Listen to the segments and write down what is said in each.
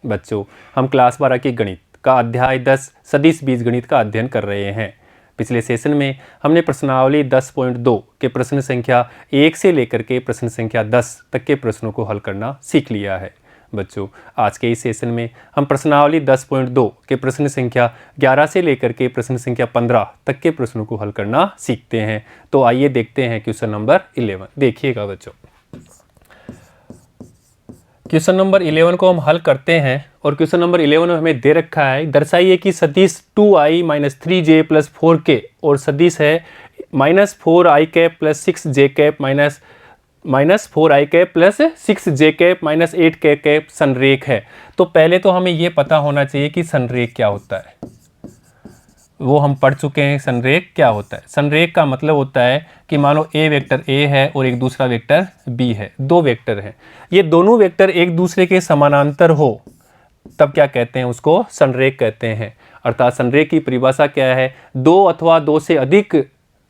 बच्चों, हम क्लास 12 की गणित का अध्याय 10 सदिश बीजगणित का अध्ययन कर रहे हैं। पिछले सेशन में हमने प्रश्नावली 10.2 के प्रश्न संख्या 1 से लेकर के प्रश्न संख्या 10 तक के प्रश्नों को हल करना सीख लिया है। बच्चों, आज के इस सेशन में हम प्रश्नावली 10.2 के प्रश्न संख्या 11 से लेकर के प्रश्न संख्या 15 तक के प्रश्नों को हल करना सीखते हैं। तो आइए देखते हैं क्वेश्चन नंबर 11। देखिएगा बच्चों, क्वेश्चन नंबर 11 को हम हल करते हैं और क्वेश्चन नंबर 11 में हमें दे रखा है, दर्शाइए कि सदिश 2i - 3j + 4k और सदिश है -4i + 6j -4i + 6j - 8k संरेख है। तो पहले तो हमें ये पता होना चाहिए कि संरेख क्या होता है, वो हम पढ़ चुके हैं। संरेख क्या होता है? संरेख का मतलब होता है कि मानो ए वेक्टर ए है और एक दूसरा वेक्टर बी है, दो वेक्टर हैं, ये दोनों वेक्टर एक दूसरे के समानांतर हो तब क्या कहते हैं? उसको संरेख कहते हैं। अर्थात संरेख की परिभाषा क्या है? दो अथवा दो से अधिक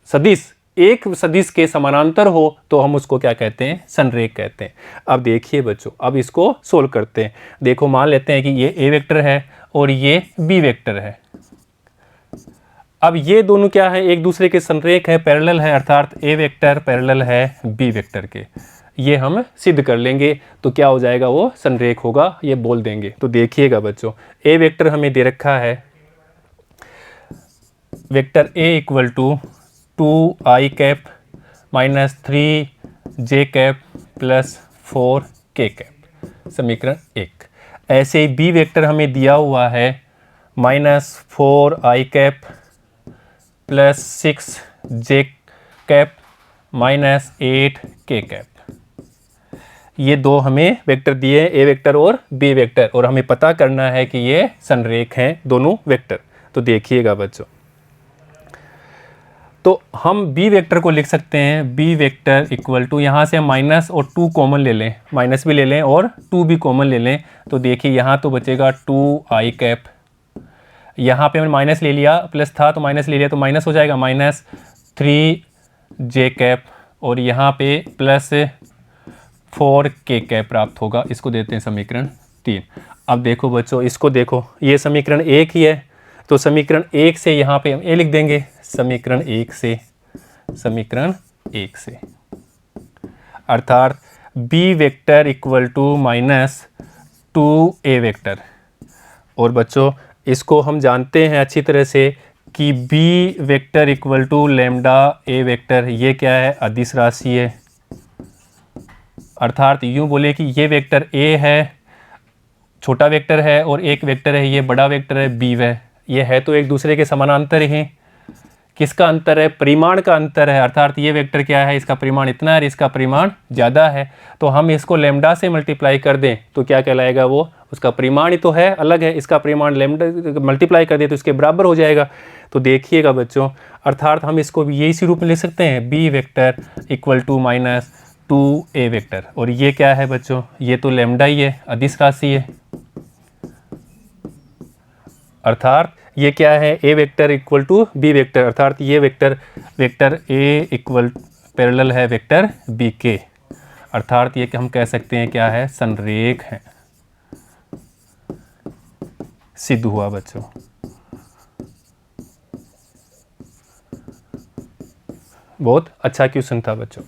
सदिश एक सदिश के समानांतर हो तो हम उसको क्या कहते हैं? संरेख कहते हैं। अब देखिए बच्चों, अब इसको सोल्व करते हैं। देखो, मान लेते हैं कि ये ए वेक्टर है और ये बी वेक्टर है। अब ये दोनों क्या है? एक दूसरे के संरेख है, पैरेलल है, अर्थात ए वेक्टर पैरेलल है बी वेक्टर के। ये हम सिद्ध कर लेंगे तो क्या हो जाएगा? वो संरेख होगा, ये बोल देंगे। तो देखिएगा बच्चों, ए वेक्टर हमें दे रखा है, vector A equal to 2i cap - 3j + 4k, समीकरण 1। ऐसे ही बी वेक्टर हमें दिया हुआ है -4i कैप + 6j - 8k। ये दो हमें वेक्टर दिए, ए वेक्टर और बी वेक्टर, और हमें पता करना है कि ये संरेख हैं दोनों वेक्टर। तो देखिएगा बच्चों, तो हम बी वेक्टर को लिख सकते हैं, बी वेक्टर इक्वल टू, यहाँ से हम माइनस और 2 कॉमन ले लें, माइनस भी ले लें और 2 भी कॉमन ले लें। तो देखिए यहाँ तो बचेगा 2i कैप, यहाँ पे हमने माइनस ले लिया, प्लस था तो माइनस ले लिया तो माइनस हो जाएगा -3j कैप, और यहाँ पे प्लस 4k प्राप्त होगा। इसको देते हैं समीकरण 3। अब देखो बच्चों, इसको देखो, ये समीकरण 1 ही है, तो समीकरण 1 से यहाँ पे हम ए लिख देंगे, समीकरण 1 से, अर्थात b vector equal to -2a vector. और बच्चों, इसको हम जानते हैं अच्छी तरह से कि b vector equal to lambda a vector, ये क्या है? अदिश राशि है। अर्थात यूँ बोले कि ये वेक्टर ए है, छोटा वेक्टर है, और एक वेक्टर है, ये बड़ा वेक्टर है बी है। ये है तो एक दूसरे के समानांतर हैं। किसका अंतर है? परिमाण का अंतर है। अर्थात ये वेक्टर क्या है? इसका परिमाण इतना है, इसका परिमाण ज़्यादा है। तो हम इसको लैम्डा से मल्टीप्लाई कर दें तो क्या कहलाएगा? वो उसका परिमाण ही तो है, अलग है, इसका परिमाण लैम्डा मल्टीप्लाई कर दे तो इसके बराबर हो जाएगा। तो देखिएगा बच्चों, अर्थात हम इसको भी यही इसी रूप में लिख सकते हैं, b vector equal to -2a vector. और ये क्या है बच्चों? ये तो लैम्डा ही है, अदिश राशि है। अर्थात ये क्या है? A vector equal to B vector, अर्थात ये वेक्टर ए इक्वल पैरेलल है वेक्टर बी के। अर्थात ये हम कह सकते हैं क्या है? संरेख है। सिद्ध हुआ बच्चों। बहुत अच्छा क्वेश्चन था बच्चों।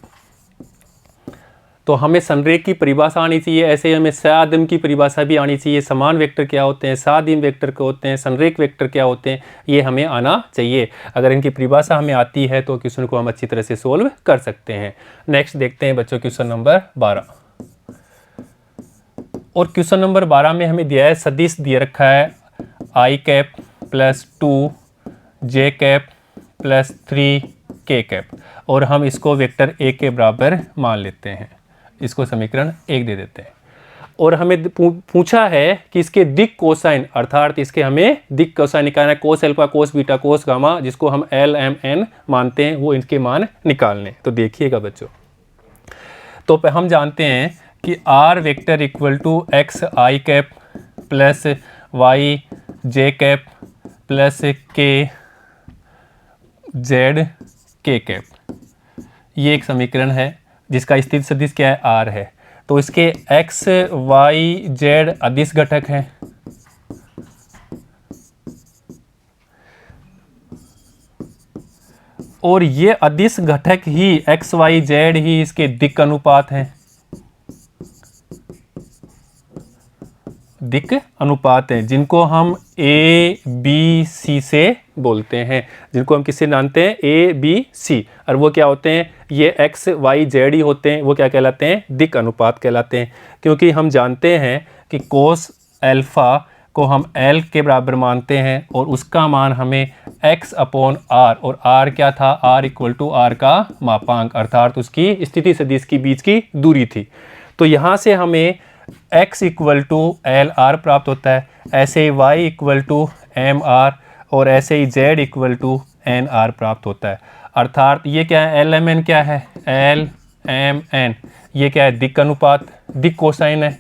तो हमें संरेख की परिभाषा आनी चाहिए, ऐसे ही हमें सआदिम की परिभाषा भी आनी चाहिए। समान वेक्टर क्या होते हैं, सआदिम वेक्टर क्या होते हैं, संरेख वेक्टर क्या होते हैं, ये हमें आना चाहिए। अगर इनकी परिभाषा हमें आती है तो क्वेश्चन को हम अच्छी तरह से सोल्व कर सकते हैं। नेक्स्ट देखते हैं बच्चों क्वेश्चन नंबर 12। और क्वेश्चन नंबर 12 में हमें दिया है, सदिश दिया रखा है i cap + 2j cap + 3k, और हम इसको वेक्टर ए के बराबर मान लेते हैं। इसको समीकरण 1 दे देते हैं। और हमें पूछा है कि इसके दिक कोसाइन, अर्थात इसके हमें दिक कोसाइन निकालना है, cos alpha, cos beta, cos gamma, जिसको हम L M N मानते हैं, वो इनके मान निकालने। तो देखिएगा बच्चों, तो हम जानते हैं कि R vector equal to xi cap + yj cap + kzk cap, ये एक समीकरण है जिसका स्थिति सदिश क्या है? R है। तो इसके एक्स वाई जेड अदिश घटक हैं, और ये अदिश घटक ही एक्स वाई जेड ही इसके दिक् अनुपात हैं, दिक् अनुपात हैं, जिनको हम ए बी सी से बोलते हैं, जिनको हम किससे जानते हैं, ए बी सी। और वो क्या होते हैं, ये एक्स वाई जेड ही होते हैं, वो क्या कहलाते हैं, दिक् अनुपात कहलाते हैं। क्योंकि हम जानते हैं कि कोस अल्फा को हम एल के बराबर मानते हैं और उसका मान हमें x अपॉन आर, और आर क्या था, आर इक्वल टू आर का मापांक, अर्थात उसकी स्थिति सदिश के बीच की दूरी थी। तो यहाँ से हमें x equal to l r प्राप्त होता है, ऐसे ही y equal to m r, और ऐसे ही z equal to n r प्राप्त होता है। अर्थात ये क्या है, एल एम एन क्या है, एल एम एन, ये क्या है, दिक् अनुपात, दिक् कोसाइन है।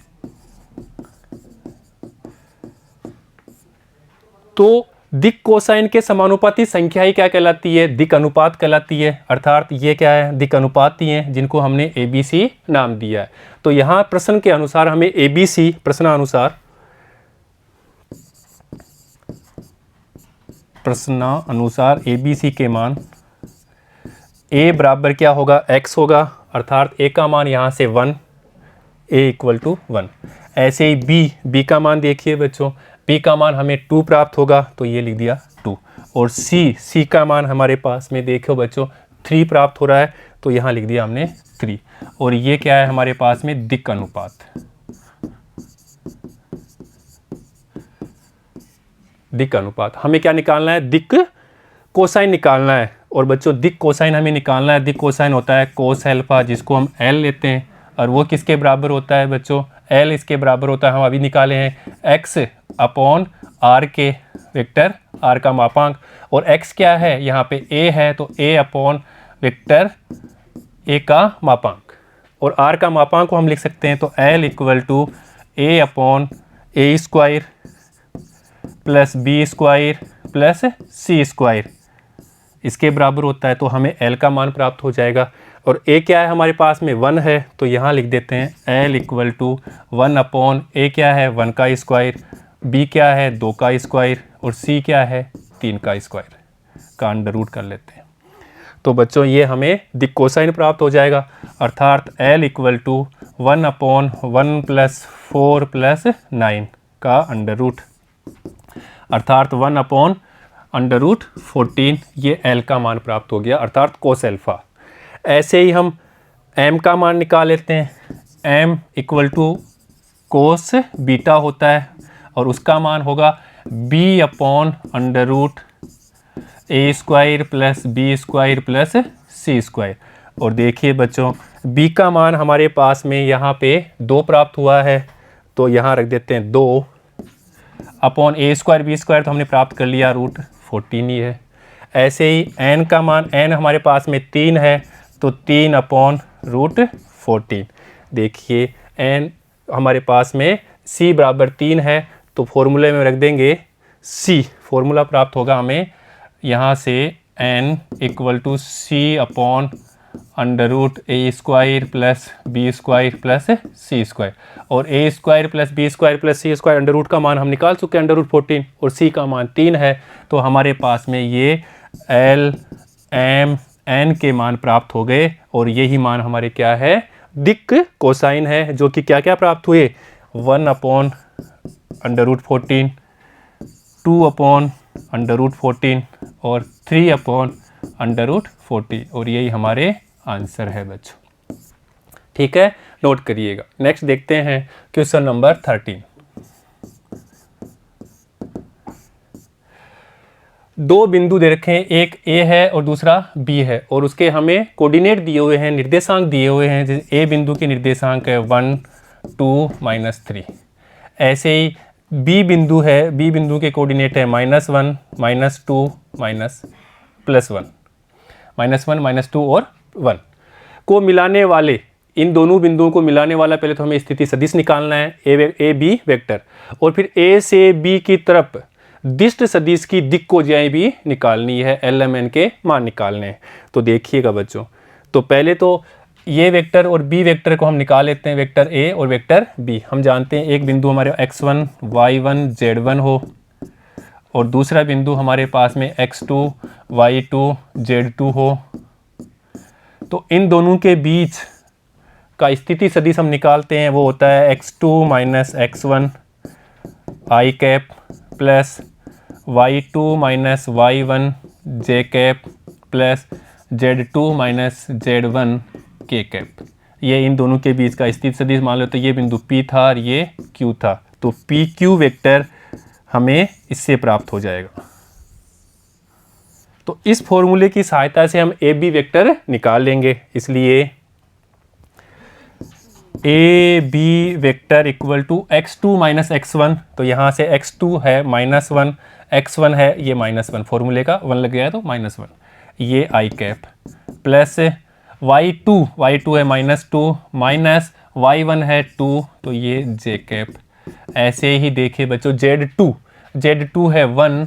तो दिक् कोसाइन के समानुपाती संख्या ही क्या कहलाती है, दिक् अनुपात कहलाती है। अर्थात ये क्या है, दिक् अनुपात ही हैं, जिनको हमने ए बी सी नाम दिया है। तो यहाँ प्रश्न के अनुसार हमें a B C, प्रश्नानुसार A B C के मान, ए बराबर क्या होगा, एक्स होगा, अर्थात ए का मान यहाँ से 1, ए इक्वल टू 1। ऐसे ही बी का मान देखिए बच्चों, बी का मान हमें 2 प्राप्त होगा, तो ये लिख दिया 2। और सी का मान हमारे पास में देखो बच्चों 3 प्राप्त हो रहा है, तो यहाँ लिख दिया हमने 3। और ये क्या है हमारे पास में, दिक् अनुपात, दिक् अनुपात। हमें क्या निकालना है, दिक् कोसाइन निकालना है। और बच्चों दिक् कोसाइन हमें निकालना है, दिक् कोसाइन होता है कोस अल्फा, जिसको हम एल लेते हैं, और वो किसके बराबर होता है बच्चों, एल इसके बराबर होता है, हम अभी निकाले हैं, एक्स अपॉन आर के वेक्टर, आर का मापांक, और एक्स क्या है, यहाँ पे ए है, तो ए अपॉन वेक्टर ए का मापांक, और आर का मापांक को हम लिख सकते हैं, तो l equal to a upon a square plus B square plus C square, इसके बराबर होता है। तो हमें एल का मान प्राप्त हो जाएगा। और ए क्या है हमारे पास में, 1 है, तो यहाँ लिख देते हैं एल इक्वल टू 1 अपॉन ए क्या है, 1 का स्क्वायर, बी क्या है, 2 का स्क्वायर, और सी क्या है, 3 का स्क्वायर का अंडर रूट कर लेते हैं। तो बच्चों ये हमें दिक् कोसाइन प्राप्त हो जाएगा, अर्थात l equal to 1 upon 1 plus 4 plus 9 का अंडर रूट, अर्थात 1 अपॉन अंडर रूट 14, ये एल का मान प्राप्त हो गया, अर्थात कोस अल्फा। ऐसे ही हम m का मान निकाल लेते हैं, m equal to cos beta होता है, और उसका मान होगा b upon under root A square plus B square plus C square. और देखिए बच्चों b का मान हमारे पास में यहाँ पे 2 प्राप्त हुआ है, तो यहाँ रख देते हैं 2 upon a square B square, तो हमने प्राप्त कर लिया रूट 14 ही है। ऐसे ही n का मान, n हमारे पास में 3 है, तो 3 अपॉन रूट 14। देखिए n हमारे पास में c बराबर 3 है, तो फॉर्मूले में रख देंगे c, फॉर्मूला प्राप्त होगा हमें यहाँ से n equal to C upon under root A square plus B square plus C square, और A square plus B square plus C square under root का मान हम निकाल चुके हैं, अंडर रूट 14, और सी का मान 3 है। तो हमारे पास में ये एल एम एन के मान प्राप्त हो गए, और यही मान हमारे क्या है, दिक् कोसाइन है, जो कि क्या क्या प्राप्त हुए, 1 upon under root 14, 2 upon under root 14, और 3 अपॉन अंडर रूट 40, और यही हमारे आंसर है बच्चों। ठीक है, नोट करिएगा। नेक्स्ट देखते हैं क्वेश्चन नंबर 13। 2 बिंदु दे रखे हैं, एक ए है और दूसरा बी है, और उसके हमें कोऑर्डिनेट दिए हुए हैं, निर्देशांक दिए हुए हैं। जैसे ए बिंदु के निर्देशांक है 1 2 -3। ऐसे ही बी बिंदु है, बी बिंदु के कोऑर्डिनेट है -1 -2 +1, -1 -2 और 1 को मिलाने वाले, इन दोनों बिंदुओं को मिलाने वाला पहले तो हमें स्थिति सदिश निकालना है, ए बी वेक्टर, और फिर ए से बी की तरफ दिष्ट सदिश की दिक् कोज्याएं भी निकालनी है, एल एम एन के मान निकालने हैं। तो देखिएगा बच्चों, तो पहले तो ये वेक्टर और बी वेक्टर को हम निकाल लेते हैं, वेक्टर ए और वेक्टर बी। हम जानते हैं एक बिंदु हमारे x1 y1 z1 हो और दूसरा बिंदु हमारे पास में x2 y2 z2 हो। तो इन दोनों के बीच का स्थिति सदिश हम निकालते हैं, वो होता है x2 minus x1 i cap plus y2 minus y1 j cap plus z2 minus z1 k cap. ये इन दोनों के बीच का स्थिति सदिश मान लो, तो ये बिंदु P था और ये Q था, तो पी क्यू वेक्टर हमें इससे प्राप्त हो जाएगा। तो इस फॉर्मूले की सहायता से हम ए बी वेक्टर निकाल लेंगे। इसलिए a b vector equal to x2 minus x1, तो यहाँ से x2 है -1, x1 है ये -1, फॉर्मूले का 1 लग गया है तो -1, ये i कैप प्लस y2 है -2 माइनस y1 है 2, तो ये j कैप। ऐसे ही देखिए बच्चों Z2 है 1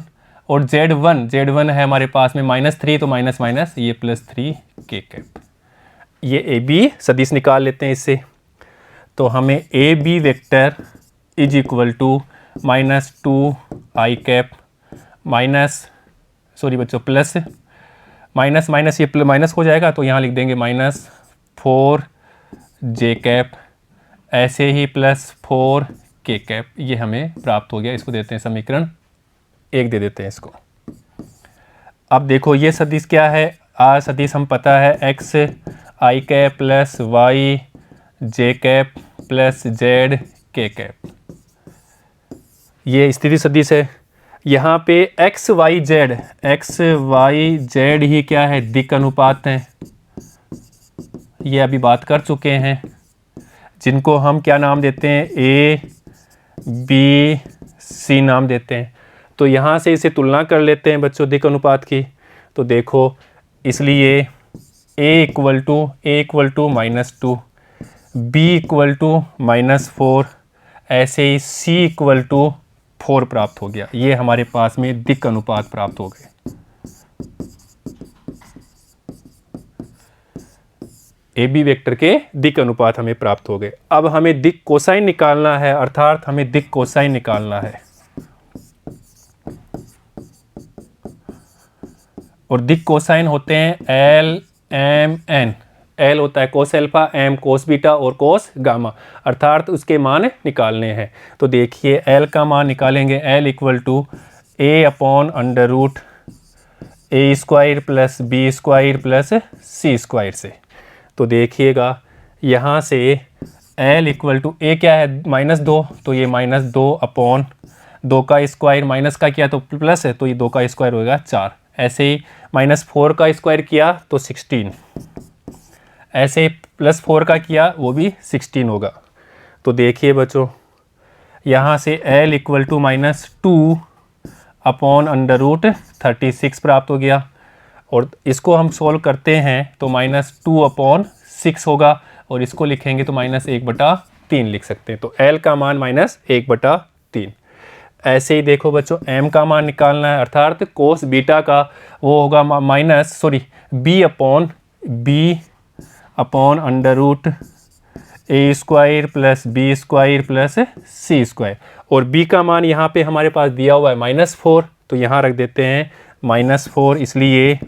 और Z1 है हमारे पास में -3, तो माइनस माइनस ये +3 k कैप। ये ए बी सदिश निकाल लेते हैं इससे। तो हमें a b vector is equal to -2 i cap plus minus minus ये माइनस हो जाएगा, तो यहाँ लिख देंगे -4 j कैप, ऐसे ही +4 k कैप। ये हमें प्राप्त हो गया। इसको देते हैं समीकरण 1 दे देते हैं इसको। अब देखो ये सदिश क्या है, सदिश हम पता है x i cap plus y j cap plus z k cap, ये स्थिति सदिश है। यहाँ पे x y z ही क्या है, दिक् अनुपात है। ये अभी बात कर चुके हैं, जिनको हम क्या नाम देते हैं, a b c नाम देते हैं। तो यहाँ से इसे तुलना कर लेते हैं बच्चों दिक् अनुपात की। तो देखो, इसलिए a equal to -2, b equal to -4, ऐसे ही c इक्वल टू 4 प्राप्त हो गया। ये हमारे पास में दिक् अनुपात प्राप्त हो गए। ए बी वेक्टर के दिक् अनुपात हमें प्राप्त हो गए। अब हमें दिक् कोसाइन निकालना है, अर्थात हमें दिक् कोसाइन निकालना है। और दिक् कोसाइन होते हैं L M N। L होता है cos alpha, M cos beta और कोस गामा, अर्थात उसके मान निकालने हैं। तो देखिए L का मान निकालेंगे, L equal to a/√a² plus b² plus c² से। तो देखिएगा यहाँ से L इक्वल टू a क्या है, -2, तो ये -2/2 का स्क्वायर, माइनस का किया तो प्लस है, तो ये 2 का स्क्वायर होगा 4। ऐसे ही -4 का स्क्वायर किया तो 16, ऐसे +4 का किया वो भी 16 होगा। तो देखिए बच्चों, यहाँ से L इक्वल टू -2/√36 प्राप्त हो गया। और इसको हम सोल्व करते हैं तो -2/6 होगा, और इसको लिखेंगे तो -1/3 लिख सकते हैं। तो L का मान -1/3। ऐसे ही देखो बच्चों, M का मान निकालना है, अर्थात कोस बीटा का वो होगा b/√a² plus b² plus c²। और b का मान यहाँ पे हमारे पास दिया हुआ है -4, तो यहाँ रख देते हैं -4, इसलिए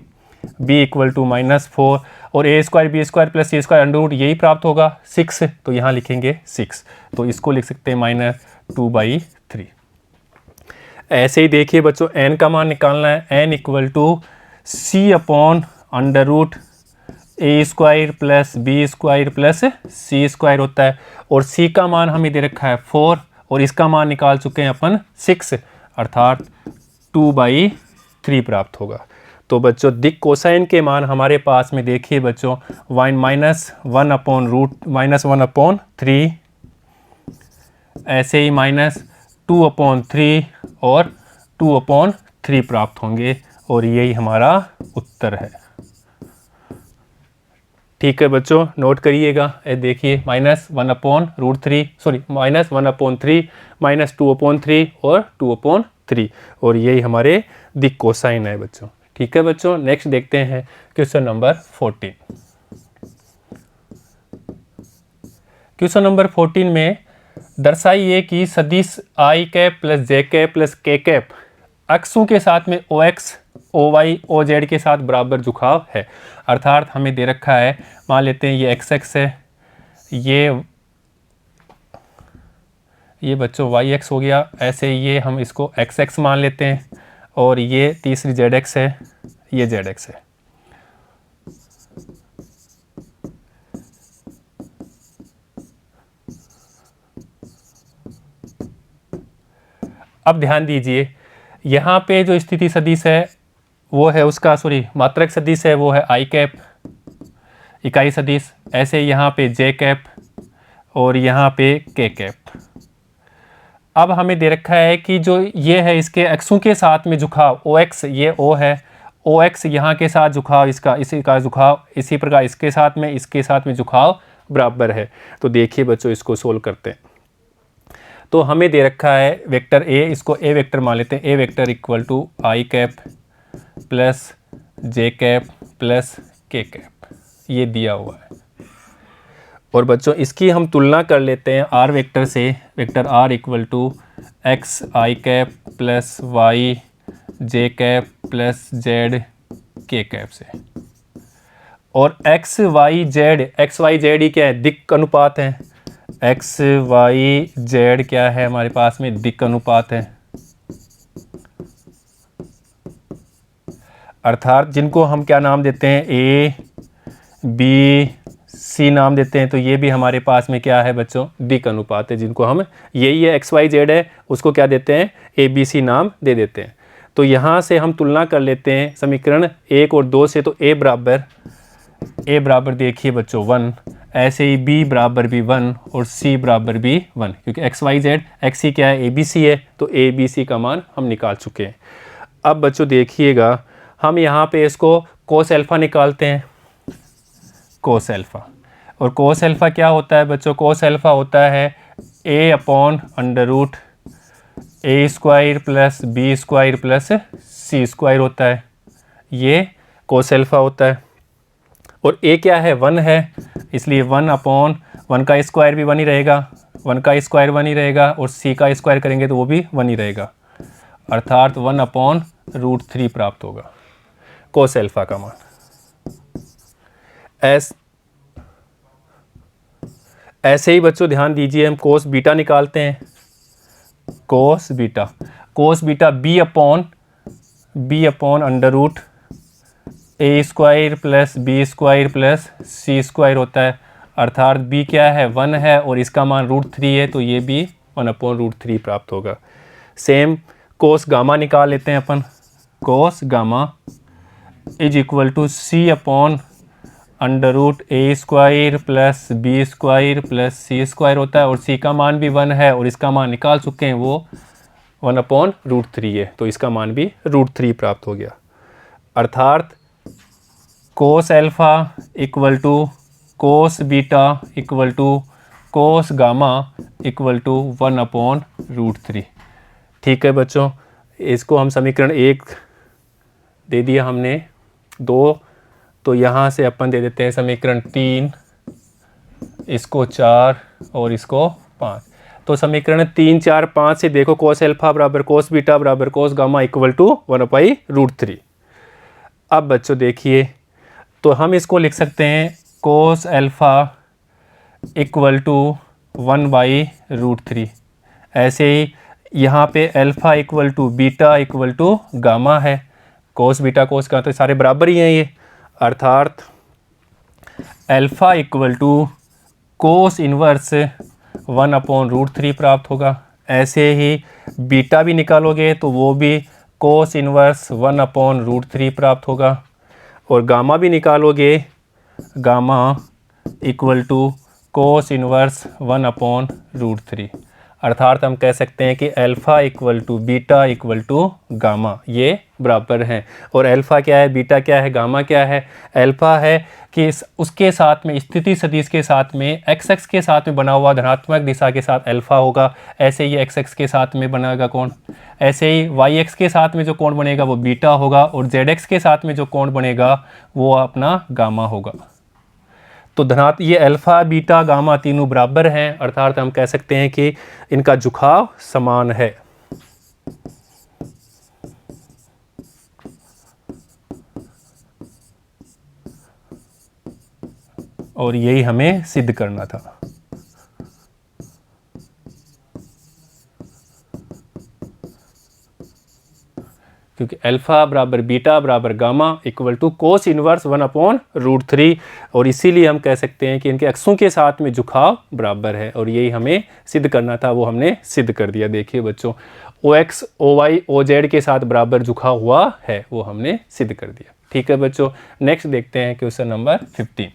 b इक्वल टू -4 और a² b² plus c² under root यही प्राप्त होगा 6, तो यहाँ लिखेंगे 6। तो इसको लिख सकते हैं -2/3। ऐसे ही देखिए बच्चों, n का मान निकालना है, n equal to c/√a² plus b² plus c² होता है। और c का मान हमें दे रखा है 4 और इसका मान निकाल चुके हैं अपन 6, अर्थात 2/3 प्राप्त होगा। तो बच्चों दिक् कोसाइन के मान हमारे पास में देखिए बच्चों, -1/3, ऐसे ही -2/3 और 2/3 प्राप्त होंगे, और यही हमारा उत्तर है। ठीक है बच्चों, नोट करिएगा। देखिए -1/√3 -1/3 -2/3 और 2/3, और यही हमारे दिक् कोसाइन है बच्चों। ठीक है बच्चों, नेक्स्ट देखते हैं क्वेश्चन नंबर 14। क्वेश्चन नंबर 14 में दर्शाइए कि सदिश I cap plus J cap plus के कैप अक्षों के साथ में O X O Y O Z के साथ बराबर झुकाव है। अर्थात हमें दे रखा है, मान लेते हैं ये एक्स एक्स है, ये बच्चों वाई एक्स हो गया, ऐसे ये हम इसको एक्स एक्स मान लेते हैं, और ये तीसरी जेड एक्स है, ये जेड एक्स है। अब ध्यान दीजिए, यहाँ पे जो स्थिति सदिश है वो है उसका मात्रक सदिश है वो है आई कैप इकाई सदिश, ऐसे यहाँ पे जे कैप और यहाँ पे के कैप। अब हमें दे रखा है कि जो ये है इसके अक्षों के साथ में झुकाव ओ एक्स, ये ओ है, ओ एक्स यहाँ के साथ झुकाव इसका, इसी का झुकाव इसी प्रकार इसके साथ में झुकाव बराबर है। तो देखिए बच्चों, इसको सोल्व करते हैं। तो हमें दे रखा है वेक्टर ए, इसको ए वेक्टर मान लेते हैं। A vector equal to I cap plus J cap plus के कैप, ये दिया हुआ है। और बच्चों इसकी हम तुलना कर लेते हैं आर वेक्टर से, vector r equal to x i cap plus y j cap plus z k cap से। और एक्स वाई जेड ही क्या है, दिक् अनुपात है। एक्स वाई जेड क्या है हमारे पास में, दिक् अनुपात है। अर्थात जिनको हम क्या नाम देते हैं, ए बी सी नाम देते हैं, तो ये भी हमारे पास में क्या है बच्चों, दिक् अनुपात है। जिनको हम यही है एक्स वाई जेड है, उसको क्या देते हैं, ए बी सी नाम दे देते हैं। तो यहाँ से हम तुलना कर लेते हैं समीकरण 1 और 2 से। तो ए बराबर देखिए बच्चों 1, ऐसे ही बी बराबर भी 1 और सी बराबर भी 1, क्योंकि एक्स वाई जेड एक्स ही क्या है, ए बी सी है, तो ए बी सी का मान हम निकाल चुके हैं। अब बच्चों देखिएगा, हम यहाँ पे इसको कोस एल्फा निकालते हैं, कोस एल्फा। और कोस एल्फा क्या होता है बच्चों, कोस एल्फा होता है A upon under root A square plus B square plus C square होता है, ये कोस एल्फा होता है। और ए क्या है, 1 है, इसलिए 1 अपॉन 1 का स्क्वायर भी 1 ही रहेगा, 1 का स्क्वायर 1 ही रहेगा, और सी का स्क्वायर करेंगे तो वो भी 1 ही रहेगा। अर्थात 1 अपॉन रूट 3 प्राप्त होगा कोस एल्फा का मान। ऐसे ही बच्चों ध्यान दीजिए, हम कोस बीटा निकालते हैं। Cos beta B upon under root A square plus B square plus C square होता है। अर्थात बी क्या है, 1 है, और इसका मान रूट 3 है, तो ये भी 1 अपॉन रूट 3 प्राप्त होगा। सेम कोस गामा निकाल लेते हैं अपन। Cos gamma is equal to C upon under root A square plus B square plus C square होता है, और सी का मान भी 1 है, और इसका मान निकाल चुके हैं, वो 1 अपॉन रूट 3 है, तो इसका मान भी रूट 3 प्राप्त हो गया। अर्थात cos alpha equal to cos beta equal to cos gamma equal to 1 upon root 3। ठीक है बच्चों, इसको हम समीकरण 1 दे दिया हमने, 2 तो यहाँ से अपन दे देते हैं समीकरण 3, इसको 4 और इसको 5। तो समीकरण 3, 4, 5 से देखो, कोस एल्फा बराबर कोस बीटा बराबर कोस गामा इक्वल टू 1/√3। अब बच्चों देखिए, तो हम इसको लिख सकते हैं कोस एल्फा इक्वल टू 1/√3। ऐसे ही यहाँ पे alpha equal to beta equal to gamma है, कोस बीटा कोस गामा तो सारे बराबर ही हैं ये। अर्थात alpha equal to cos inverse 1/√3 प्राप्त होगा। ऐसे ही बीटा भी निकालोगे तो वो भी कोस इनवर्स 1/√3 प्राप्त होगा। और गामा भी निकालोगे, gamma equal to cos inverse 1/√3। अर्थात हम कह सकते हैं कि alpha equal to beta equal to gamma, ये बराबर हैं। और एल्फ़ा क्या है, बीटा क्या है, गामा क्या है। एल्फ़ा है कि उसके साथ में स्थिति सदिश के साथ में एक्स एक्स के साथ में बना हुआ धनात्मक दिशा के साथ एल्फ़ा होगा, ऐसे ही एक्स एक्स के साथ में बनेगा कोण। ऐसे ही वाई एक्स के साथ में जो कोण बनेगा वो बीटा होगा, और जेड एक्स के साथ में जो कोण बनेगा वो अपना गामा होगा। तो धनात्मक ये अल्फ़ा बीटा गामा तीनों बराबर हैं, अर्थात हम कह सकते हैं कि इनका झुकाव समान है। और यही हमें सिद्ध करना था। क्योंकि अल्फ़ा बराबर बीटा बराबर gamma equal to cos inverse 1/√3, और इसीलिए हम कह सकते हैं कि इनके अक्षों के साथ में झुकाव बराबर है, और यही हमें सिद्ध करना था, वो हमने सिद्ध कर दिया। देखिए बच्चों, OX OY OZ के साथ बराबर झुका हुआ है, वो हमने सिद्ध कर दिया। ठीक है बच्चों, नेक्स्ट देखते हैं क्वेश्चन नंबर 15।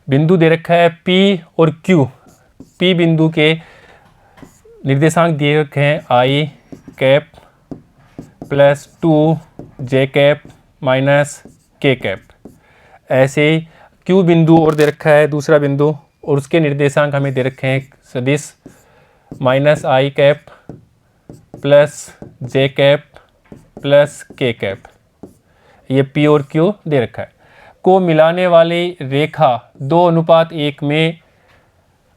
बिंदु दे रखा है P और Q। P बिंदु के निर्देशांक दिए रखे हैं I cap plus 2J cap minus K cap. ऐसे ही Q बिंदु और दे रखा है दूसरा बिंदु, और उसके निर्देशांक हमें दे रखे हैं सदिश minus I cap plus J cap plus K cap. ये P और Q दे रखा है। को मिलाने वाली रेखा 2:1 में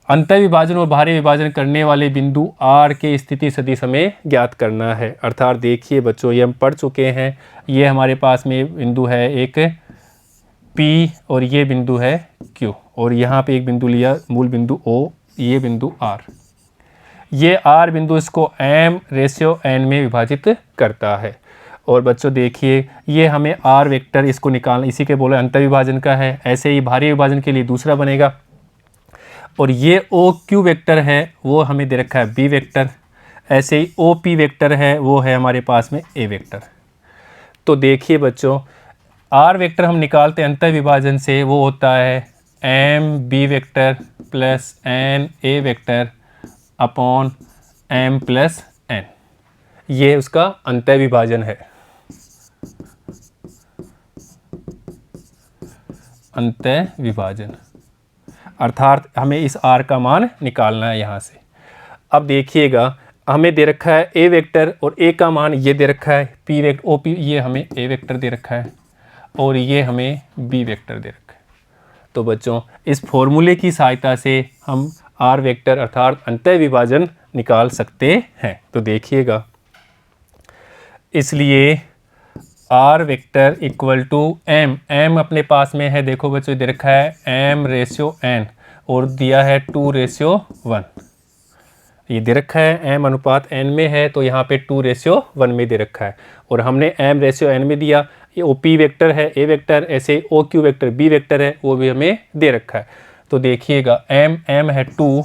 अंतर्विभाजन और बाहरी विभाजन करने वाले बिंदु R के स्थिति सदिश हमें ज्ञात करना है। अर्थात देखिए बच्चों, ये हम पढ़ चुके हैं। ये हमारे पास में बिंदु है एक P और ये बिंदु है Q, और यहाँ पे एक बिंदु लिया मूल बिंदु O, ये बिंदु R। ये R बिंदु इसको m/n में विभाजित करता है। और बच्चों देखिए, ये हमें R वेक्टर इसको निकालना, इसी के बोले अंतर्विभाजन का है। ऐसे ही बाहरी विभाजन के लिए दूसरा बनेगा। और ये OQ वेक्टर है, वो हमें दे रखा है B वेक्टर। ऐसे ही OP वेक्टर है, वो है हमारे पास में A वेक्टर। तो देखिए बच्चों, R वेक्टर हम निकालते हैं अंतर्विभाजन से, वो होता है MB vector plus NA vector upon M plus N। ये उसका अंतर्विभाजन है, अंतर्विभाजन। अर्थात हमें इस R का मान निकालना है यहाँ से। अब देखिएगा, हमें दे रखा है A वेक्टर, और A का मान ये दे रखा है P वेक्टर OP, ये हमें A वेक्टर दे रखा है, और ये हमें B वेक्टर दे रखा है। तो बच्चों, इस फॉर्मूले की सहायता से हम R वेक्टर अर्थात अंतर्विभाजन निकाल सकते हैं। तो देखिएगा, इसलिए R vector equal to M अपने पास में है, देखो बच्चों दे रखा है M/n और दिया है 2/1। ये दे रखा है M/n में है, तो यहाँ पे 2/1 में दे रखा है, और हमने M/n में दिया। ये OP वेक्टर है A वेक्टर, ऐसे OQ वेक्टर B वेक्टर है, वो भी हमें दे रखा है। तो देखिएगा, M है 2,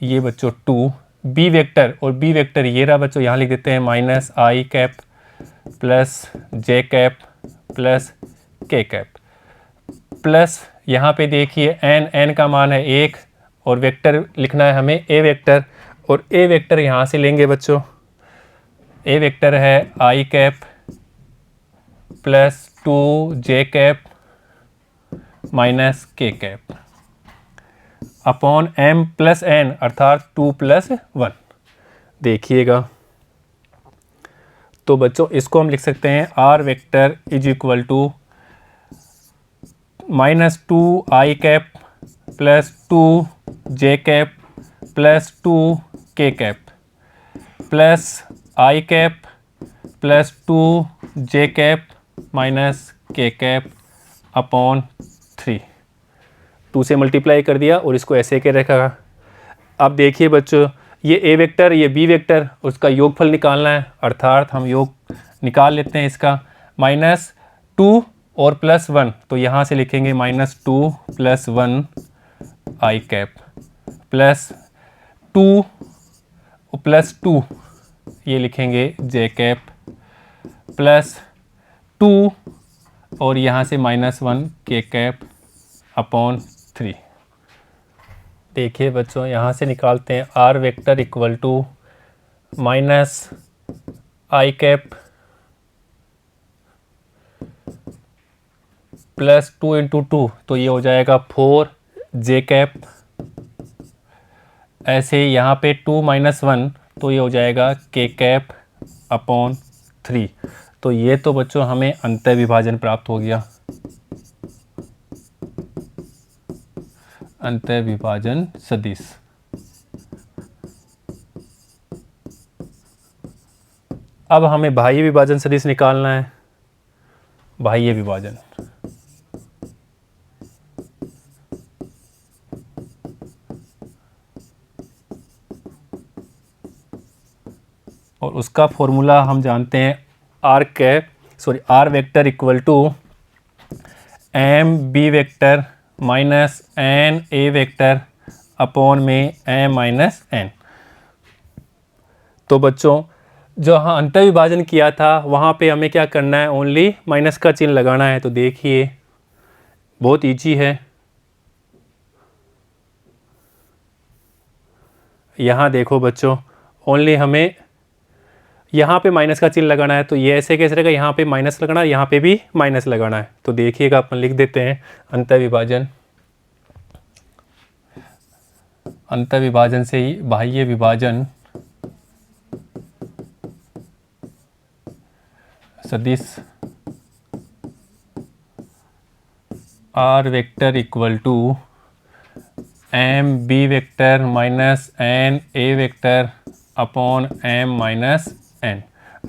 ये बच्चों 2, B वेक्टर, और B वेक्टर ये रहा बच्चों, यहाँ लिख देते हैं minus I cap plus J cap plus K cap, plus यहाँ पे देखिए n का मान है 1, और वेक्टर लिखना है हमें A वेक्टर, और A वेक्टर यहाँ से लेंगे बच्चों। A वेक्टर है I cap plus 2J cap minus K cap upon M plus N अर्थात 2+1। देखिएगा, तो बच्चों इसको हम लिख सकते हैं R vector is equal to -2I cap plus 2J cap plus 2K cap plus I cap plus 2J cap minus K cap upon 3। 2 से मल्टीप्लाई कर दिया और इसको ऐसे के रखा। अब देखिए बच्चों, ये A वेक्टर, ये B वेक्टर, उसका योगफल निकालना है। अर्थात हम योग निकाल लेते हैं इसका, -2 और +1, तो यहाँ से लिखेंगे -2 + 1 I कैप प्लस 2 + 2, ये लिखेंगे J कैप प्लस 2 और यहाँ से -1 K कैप अपॉन 3। देखिए बच्चों, यहाँ से निकालते हैं R vector equal to -I cap plus 2 × 2, तो ये हो जाएगा 4J कैप। ऐसे यहाँ पे 2 - 1, तो ये हो जाएगा K कैप अपॉन 3। तो ये तो बच्चों हमें अंतः विभाजन प्राप्त हो गया, अंतः विभाजन सदिश। अब हमें बाह्य विभाजन सदिश निकालना है। बाह्य विभाजन, और उसका फॉर्मूला हम जानते हैं, r vector equal to m b vector minus n a vector upon में एम माइनस एन। तो बच्चों जो हाँ अंतः विभाजन किया था वहाँ पे हमें क्या करना है, ओनली माइनस का चिन्ह लगाना है। तो देखिए बहुत ईजी है, यहाँ देखो बच्चों, ओनली हमें यहाँ पे माइनस का चिन्ह लगाना है। तो ये ऐसे कैसे रहेगा, यहाँ पे माइनस लगाना है, यहाँ पे भी माइनस लगाना है। तो देखिएगा अपन लिख देते हैं अंतः विभाजन, अंतः विभाजन से ही बाह्य विभाजन सदिश r vector equal to m b vector minus n a vector upon m minus n,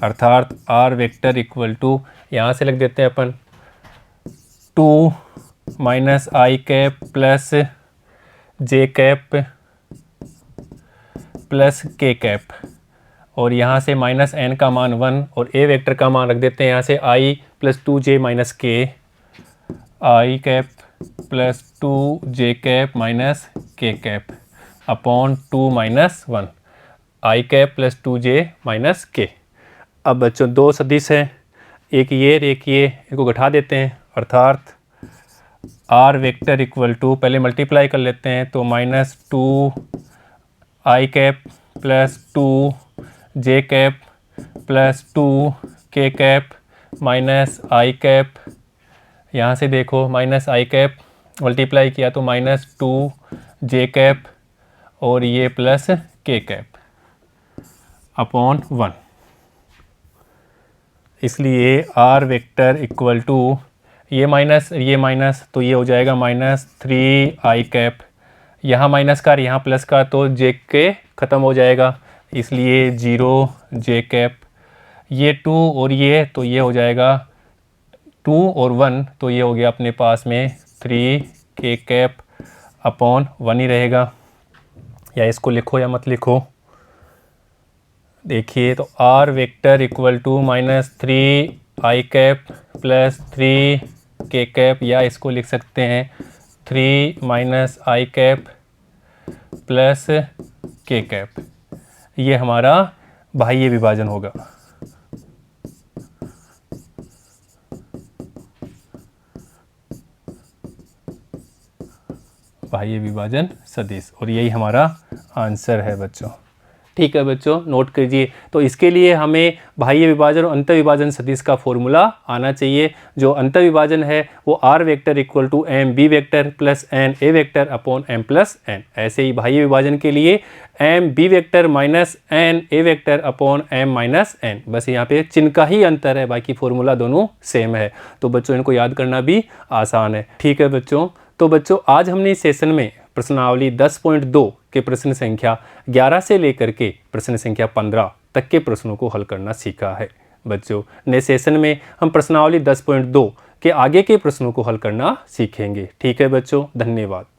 अर्थात आर वेक्टर इक्वल टू, यहाँ से लिख देते हैं अपन 2 minus i cap plus J cap plus के कैप, और यहाँ से माइनस एन का मान 1 और ए वेक्टर का मान रख देते हैं यहाँ से आई plus 2j minus K, I cap plus 2j cap minus K cap upon 2 minus 1 I cap plus 2j minus K. अब बच्चों दो सदिश हैं, एक ये और एक ये, इनको घटा देते हैं, अर्थात आर वेक्टर इक्वल टू, पहले मल्टीप्लाई कर लेते हैं तो माइनस 2 आई कैप प्लस 2 जे कैप प्लस 2 के कैप माइनस आई कैप, यहाँ से देखो माइनस आई कैप मल्टीप्लाई किया तो माइनस 2 जे कैप और ये प्लस के कैप अपॉन 1। इसलिए आर वेक्टर इक्वल टू ये माइनस तो ये हो जाएगा माइनस 3 आई कैप, यहाँ माइनस का यहाँ प्लस का तो जे के ख़त्म हो जाएगा, इसलिए 0 जे कैप, ये 2 और ये तो ये हो जाएगा 2 और 1 तो ये हो गया अपने पास में 3 के कैप अपॉन 1 ही रहेगा, या इसको लिखो या मत लिखो। देखिए तो r vector equal to minus 3 i cap plus 3 k cap, या इसको लिख सकते हैं 3 माइनस आई कैप प्लस के कैप, ये हमारा बाह्य विभाजन होगा। बाह्य विभाजन सदिश, और यही हमारा आंसर है बच्चों। ठीक है बच्चों, नोट कीजिए। तो इसके लिए हमें बाह्य विभाजन और अंतः विभाजन सदिश का फॉर्मूला आना चाहिए। जो अंतः विभाजन है वो r vector equal to m b vector plus n a vector upon m plus n. ऐसे ही बाह्य विभाजन के लिए m b vector minus n a vector upon m minus n. बस यहाँ पे चिन्ह का ही अंतर है, बाकी फॉर्मूला दोनों सेम है। तो बच्चों इनको याद करना भी आसान है। ठीक है बच्चों, तो बच्चों आज हमने इस सेशन में प्रश्नावली 10.2 के प्रश्न संख्या 11 से लेकर के प्रश्न संख्या 15 तक के प्रश्नों को हल करना सीखा है। बच्चों नए सेशन में हम प्रश्नावली 10.2 के आगे के प्रश्नों को हल करना सीखेंगे। ठीक है बच्चों, धन्यवाद।